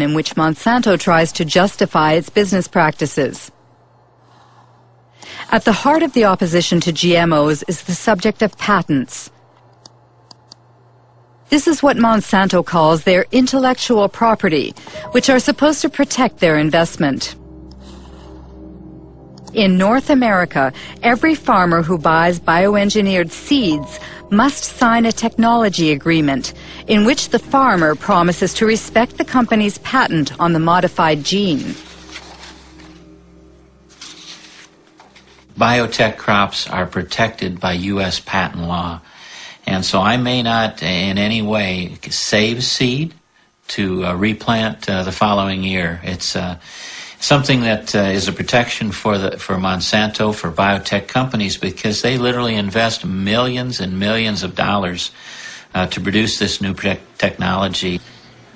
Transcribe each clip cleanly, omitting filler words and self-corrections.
in which Monsanto tries to justify its business practices. At the heart of the opposition to GMOs is the subject of patents. This is what Monsanto calls their intellectual property, which are supposed to protect their investment. In North America, every farmer who buys bioengineered seeds must sign a technology agreement in which the farmer promises to respect the company's patent on the modified gene. Biotech crops are protected by U.S. patent law, and so I may not in any way save seed to replant the following year. It's something that is a protection for Monsanto, for biotech companies, because they literally invest millions and millions of dollars to produce this new technology.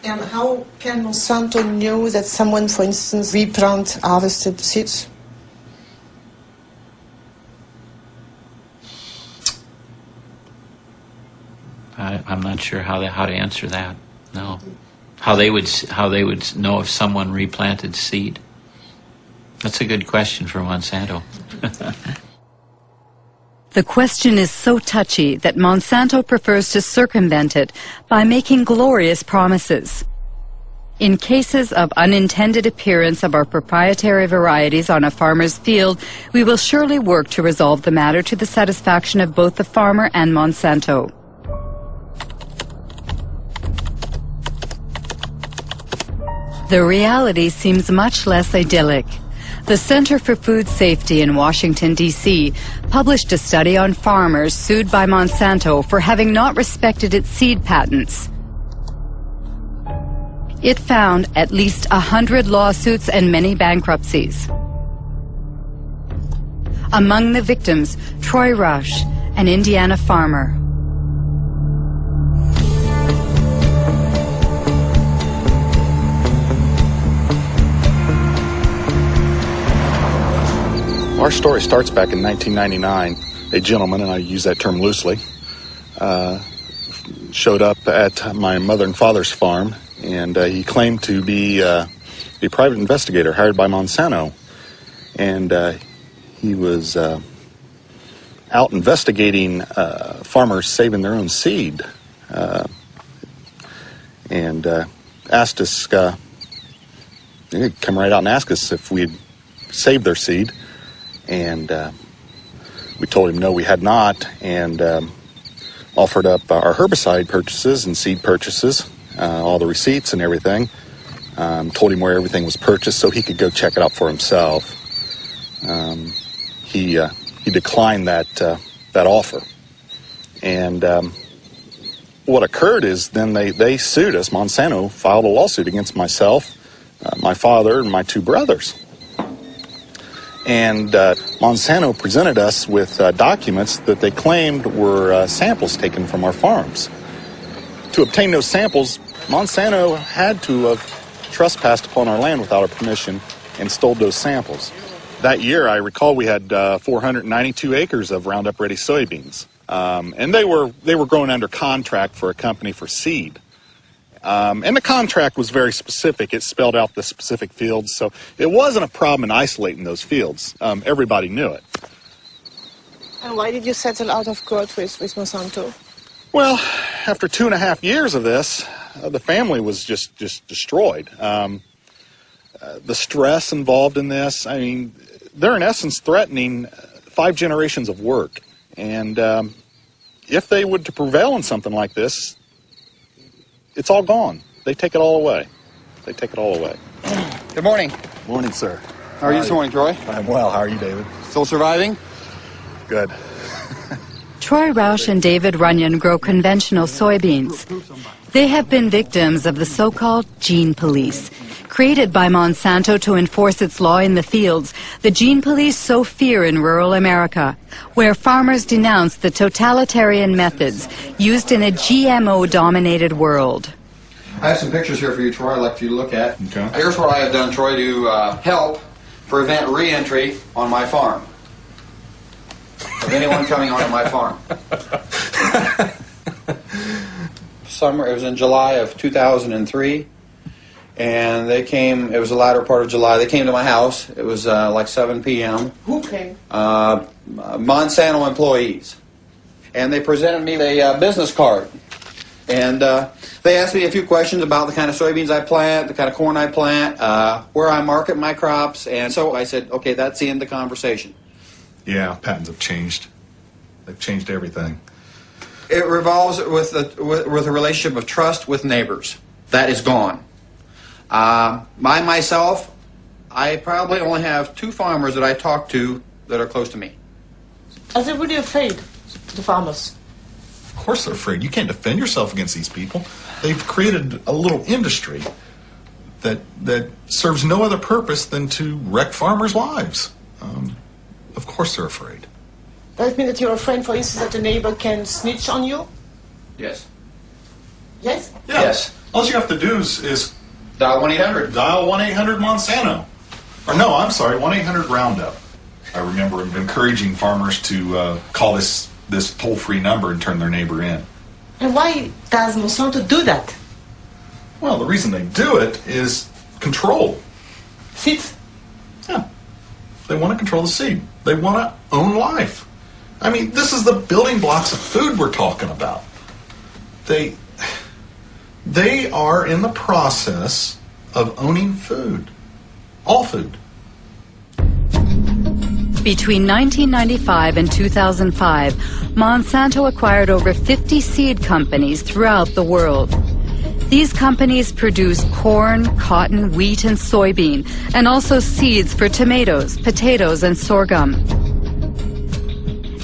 And how can Monsanto know that someone, for instance, replant harvested seeds? I'm not sure how to answer that. No, how they would know if someone replanted seed. That's a good question for Monsanto. The question is so touchy that Monsanto prefers to circumvent it by making glorious promises. In cases of unintended appearance of our proprietary varieties on a farmer's field, we will surely work to resolve the matter to the satisfaction of both the farmer and Monsanto. The reality seems much less idyllic. The Center for Food Safety in Washington, D.C. published a study on farmers sued by Monsanto for having not respected its seed patents. It found at least 100 lawsuits and many bankruptcies. Among the victims, Troy Rush, an Indiana farmer. Our story starts back in 1999. A gentleman, and I use that term loosely, showed up at my mother and father's farm, and he claimed to be a private investigator hired by Monsanto. And he was out investigating farmers saving their own seed, and asked us, he'd come right out and ask us if we'd saved their seed. And we told him no, we had not, and offered up our herbicide purchases and seed purchases, all the receipts and everything. Told him where everything was purchased so he could go check it out for himself. He declined that offer. And what occurred is then they sued us. Monsanto filed a lawsuit against myself, my father, and my two brothers. And Monsanto presented us with documents that they claimed were samples taken from our farms. To obtain those samples, Monsanto had to have trespassed upon our land without our permission and stole those samples. That year, I recall we had 492 acres of Roundup Ready soybeans, and they were grown under contract for a company for seed. And the contract was very specific. It spelled out the specific fields, so it wasn't a problem in isolating those fields. Everybody knew it. And why did you settle out of court with Monsanto? Well, after 2.5 years of this, the family was just destroyed. The stress involved in this, I mean, they're in essence threatening 5 generations of work. And if they would to prevail in something like this, it's all gone. They take it all away. They take it all away. Good morning. Morning, sir. How are you this morning, Troy? I'm well. How are you, David? Still surviving? Good. Troy Roush and David Runyon grow conventional soybeans. They have been victims of the so-called gene police. Created by Monsanto to enforce its law in the fields, the gene police sow fear in rural America, where farmers denounce the totalitarian methods used in a GMO-dominated world. I have some pictures here for you, Troy, I'd like you to look at. Okay. Here's what I have done, Troy, to help prevent re-entry on my farm of anyone coming onto my farm. It was in July of 2003. And they came, it was the latter part of July, they came to my house. It was like 7 p.m. Who came? Monsanto employees. And they presented me a business card. And they asked me a few questions about the kind of soybeans I plant, the kind of corn I plant, where I market my crops. And so I said, okay, that's the end of the conversation. Yeah, patents have changed. They've changed everything. It revolves with a relationship of trust with neighbors. That is gone. Myself, I probably only have 2 farmers that I talk to that are close to me. Is everybody afraid, the farmers? Of course they're afraid. You can't defend yourself against these people. They've created a little industry that serves no other purpose than to wreck farmers' lives. Of course they're afraid. Does it mean that you're afraid, for instance, that a neighbor can snitch on you? Yes. Yes? Yeah. Yes. All you have to do is Dial 1-800. dial 1-800 Monsanto. Or no, I'm sorry, 1-800 Roundup. I remember encouraging farmers to call this toll-free number and turn their neighbor in. And why does Monsanto do that? Well, the reason they do it is control. Seeds? Yeah. They want to control the seed. They want to own life. I mean, this is the building blocks of food we're talking about. They are in the process of owning food. All food. Between 1995 and 2005, Monsanto acquired over 50 seed companies throughout the world. These companies produce corn, cotton, wheat, and soybean, and also seeds for tomatoes, potatoes, and sorghum.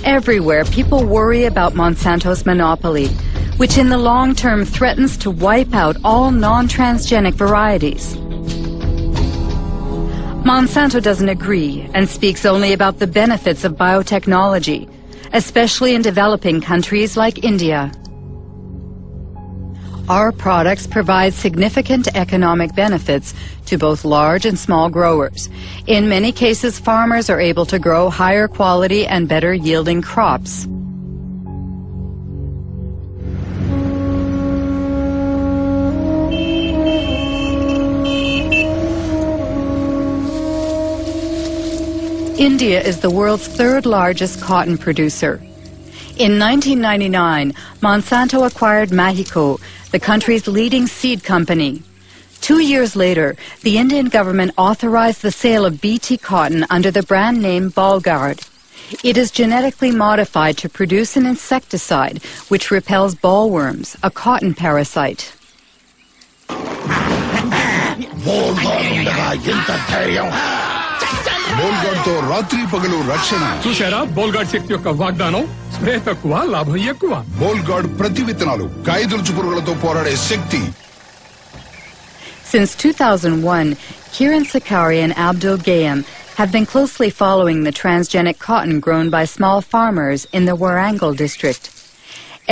Everywhere, people worry about Monsanto's monopoly, which in the long term threatens to wipe out all non-transgenic varieties. Monsanto doesn't agree and speaks only about the benefits of biotechnology, especially in developing countries like India. Our products provide significant economic benefits to both large and small growers. In many cases, farmers are able to grow higher quality and better yielding crops. India is the world's 3rd largest cotton producer. In 1999, Monsanto acquired Mahiko, the country's leading seed company. 2 years later, the Indian government authorized the sale of BT cotton under the brand name Bolgard. It is genetically modified to produce an insecticide which repels bollworms, a cotton parasite. బోల్గాడ్తో రాత్రి పగలు రక్షణ చూసారా బోల్గాడ్ శక్తి యొక్క వాగ్దానం spray తక్కువ లాభం ఎక్కువ బోల్గాడ్ ప్రతి విత్తనాలు కాయదొలుచు పురుగులతో పోరాడే శక్తి. Since 2001, Kiran Sakari and Abdul Gayam have been closely following the transgenic cotton grown by small farmers in the Warangal district.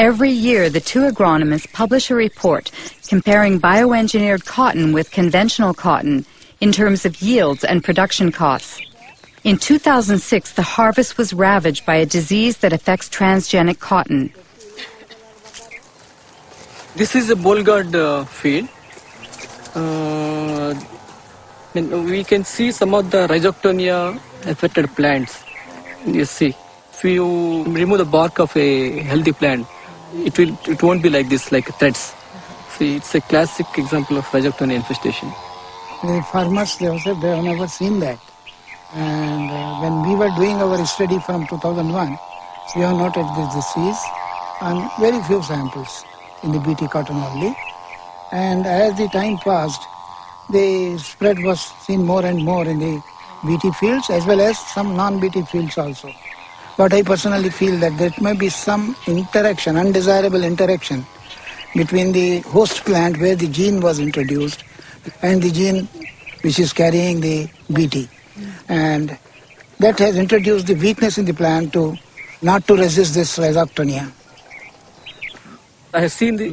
Every year, the 2 agronomists publish a report comparing bioengineered cotton with conventional cotton in terms of yields and production costs. In 2006, the harvest was ravaged by a disease that affects transgenic cotton. This is a Bolgard field. We can see some of the rhizoctonia affected plants. You see, if you remove the bark of a healthy plant, it won't be like this, like threads. See, it's a classic example of rhizoctonia infestation. The farmers, they have never seen that. And when we were doing our study from 2001, we have noted this disease on very few samples in the BT cotton only. And as the time passed, the spread was seen more and more in the BT fields as well as some non-BT fields also. But I personally feel that there may be some interaction, undesirable interaction between the host plant where the gene was introduced and the gene which is carrying the BT. And that has introduced the weakness in the plant to not to resist this rhizoctonia. I have seen the